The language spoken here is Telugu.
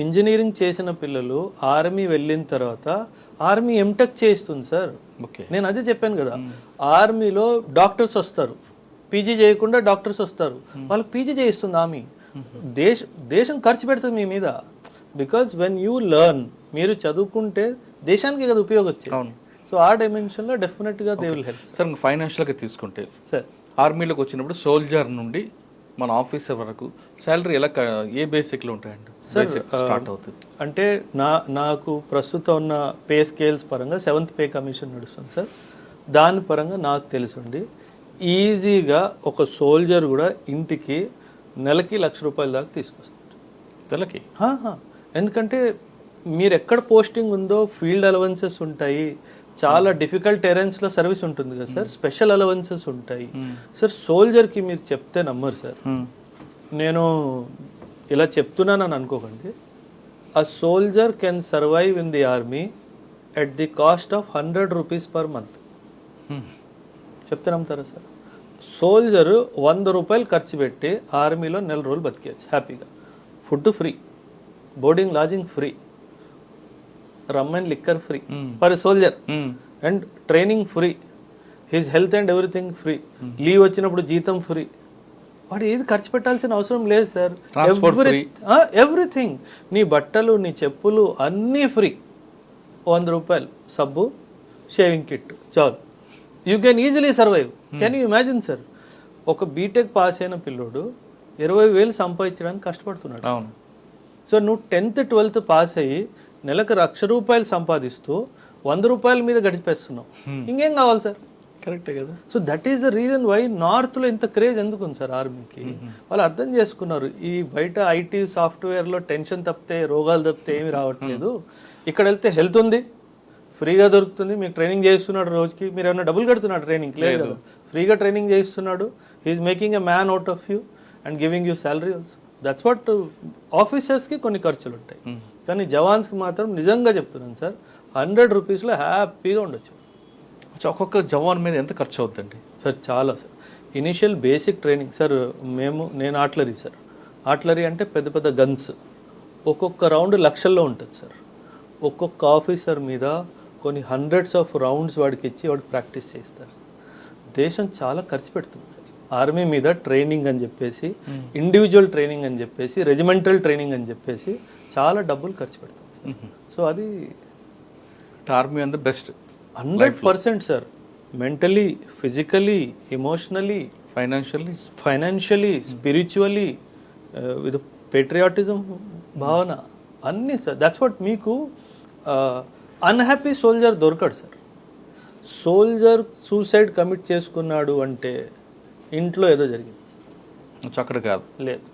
ఇంజనీరింగ్ చేసిన పిల్లలు ఆర్మీ వెళ్ళిన తర్వాత ఆర్మీ ఎంటెక్ చేస్తుంది సార్. ఓకే. నేను అదే చెప్పాను కదా, ఆర్మీలో డాక్టర్స్ వస్తారు, పీజీ చేయకుండా డాక్టర్స్ వస్తారు, వాళ్ళకి పీజీ చేయిస్తుంది ఆర్మీ. దేశం ఖర్చు పెడుతుంది మీ మీద. బికాజ్ వెన్ యూ లెర్న్, మీరు చదువుకుంటే దేశానికి కదా ఉపయోగం వచ్చేది. అవును. సో ఆ డైమెన్షన్లో డెఫినెట్గా దే విల్ హెల్ప్. సార్ ఫైనాన్షియల్గా తీసుకుంటే సార్ ఆర్మీలోకి వచ్చినప్పుడు సోల్జర్ నుండి మన ఆఫీసర్ వరకు శాలరీ ఎలా ఏ బేసిక్లో ఉంటాయండి? సార్ స్టార్ట్ అవుతుంది అంటే నాకు ప్రస్తుతం ఉన్న పే స్కేల్స్ పరంగా 7th పే కమిషన్ నడుస్తుంది సార్. దాని పరంగా నాకు తెలుసుండి ఈజీగా ఒక సోల్జర్ కూడా ఇంటికి నెలకి ₹1,00,000 దాకా తీసుకొస్తారు నెలకి. ఎందుకంటే మీరు ఎక్కడ పోస్టింగ్ ఉందో ఫీల్డ్ అలవెన్సెస్ ఉంటాయి, చాలా డిఫికల్ట్ టెరెన్స్లో సర్వీస్ ఉంటుంది కదా సార్, స్పెషల్ అలవెన్సెస్ ఉంటాయి సార్. సోల్జర్కి మీరు చెప్తే నమ్మరు సార్. నేను ఇలా చెప్తున్నానని అనుకోకండి. అ soldier can survive in the army at the cost of ₹100 per month. చెప్తే నమ్ముతారా సార్? సోల్జర్ ₹100 ఖర్చు పెట్టి ఆర్మీలో నెల రోజులు బతికేయచ్చు హ్యాపీగా. Food free, boarding lodging free, rum and liquor free for soldier, and training free, his health and everything free, leave వచ్చినప్పుడు జీతం ఫ్రీ. వాడు ఏది ఖర్చు పెట్టాల్సిన అవసరం లేదు సార్. ఎవ్రీథింగ్, నీ బట్టలు, నీ చెప్పులు అన్నీ ఫ్రీ. ₹100 సబ్బు, షేవింగ్ కిట్ చాలు. You can easily survive. Can you imagine sir? ఒక బీటెక్ పాస్ అయిన పిల్లోడు 20,000 సంపాదించడానికి కష్టపడుతున్నాడు. అవును. సో నువ్వు 10th 12th పాస్ అయ్యి నెలకు ₹1,00,000 సంపాదిస్తూ ₹100 మీద గడిపేస్తున్నావు. ఇంకేం కావాలి సార్? కరెక్టే కదా. So that is the reason why నార్త్లో ఇంత క్రేజ్ ఎందుకు ఉంది సార్ ఆర్మీకి. వాళ్ళు అర్థం చేసుకున్నారు, ఈ బయట ఐటీ సాఫ్ట్వేర్లో టెన్షన్ తప్పితే, రోగాలు తప్పితే ఏమి రావట్లేదు. ఇక్కడ వెళ్తే హెల్త్ ఉంది, ఫ్రీగా దొరుకుతుంది, మీకు ట్రైనింగ్ చేస్తున్నాడు రోజుకి. మీరు ఏమైనా డబ్బులు కడుతున్నాడు ట్రైనింగ్? లేదు కదా, ఫ్రీగా ట్రైనింగ్ చేస్తున్నాడు. He is making a man out of you and giving you salary also. That's what. ఆఫీసర్స్కి కొన్ని ఖర్చులు ఉంటాయి, కానీ జవాన్స్కి మాత్రం నిజంగా చెప్తున్నాను సార్, ₹100 హ్యాపీగా ఉండొచ్చు. ఒక్కొక్క జవాన్ మీద ఎంత ఖర్చు అవుతుందండి సార్? చాలా sir. Initial basic training sir, నేను ఆర్టిలరీ సార్. ఆర్టిలరీ అంటే పెద్ద పెద్ద గన్స్, ఒక్కొక్క రౌండ్ లక్షల్లో ఉంటుంది సార్. ఒక్కొక్క ఆఫీసర్ మీద కొన్ని హండ్రెడ్స్ ఆఫ్ రౌండ్స్ వాడికి ఇచ్చి వాడికి ప్రాక్టీస్ చేస్తారు. దేశం చాలా ఖర్చు పెడుతుంది సార్ ఆర్మీ మీద. ట్రైనింగ్ అని చెప్పేసి, ఇండివిజువల్ ట్రైనింగ్ అని చెప్పేసి, రెజిమెంటల్ ట్రైనింగ్ అని చెప్పేసి చాలా డబ్బులు ఖర్చు పెడుతుంది. సో అది army and best 100% sir. Mentally, physically, emotionally, financially, spiritually, with patriotism భావన అన్నీ సార్. That's what. మీకు అన్హ్యాపీ సోల్జర్ దొరకడు సార్. సోల్జర్ సూసైడ్ కమిట్ చేసుకున్నాడు అంటే ఇంట్లో ఏదో జరిగింది, అక్కడ కాదు. లేదు.